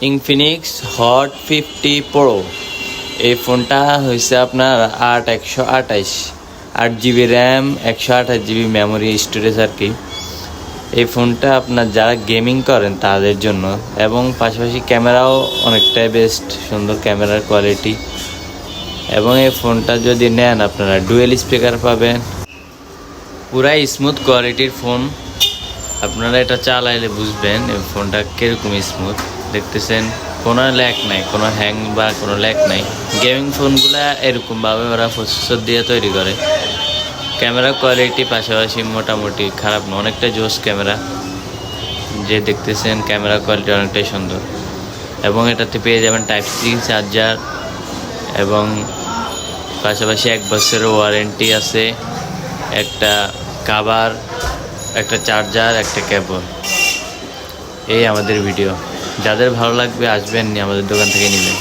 Infinix hot 50 pro. এই ফোনটা হয়েছে আপনার 8 র্যাম 128 মেমোরি স্টোরেজ আর কি। এই ফোনটা আপনার যারা গেমিং করেন তাদের জন্য, এবং পাশাপাশি ক্যামেরাও অনেকটাই বেস্ট, সুন্দর ক্যামেরার কোয়ালিটি। এবং এই ফোনটা যদি নেন আপনারা ডুয়েল স্পিকার পাবেন, পুরাই স্মুথ কোয়ালিটির ফোন। আপনারা এটা চালাইলে বুঝবেন এই ফোনটা কীরকম স্মুথ। দেখতেছেন কোনো ল্যাগ নাই, কোনো হ্যাং বা কোনো ল্যাগ নাই। গেমিং ফোনগুলো এরকমভাবে ওরা প্রসেসর দিয়ে তৈরি করে। ক্যামেরা কোয়ালিটি পাশাপাশি মোটামুটি খারাপ না, অনেকটা জোস ক্যামেরা। যে দেখতেছেন ক্যামেরা কোয়ালিটি অনেকটাই সুন্দর। এবং এটাতে পেয়ে যাবেন Type-C চার্জার, এবং পাশাপাশি 1 বছরের ওয়ারেন্টি আছে, একটা কভার, একটা চার্জার, একটা কেবল। এই আমাদের ভিডিও। যাদের ভালো লাগবে আসবেন, আমাদের দোকান থেকে নেবেন।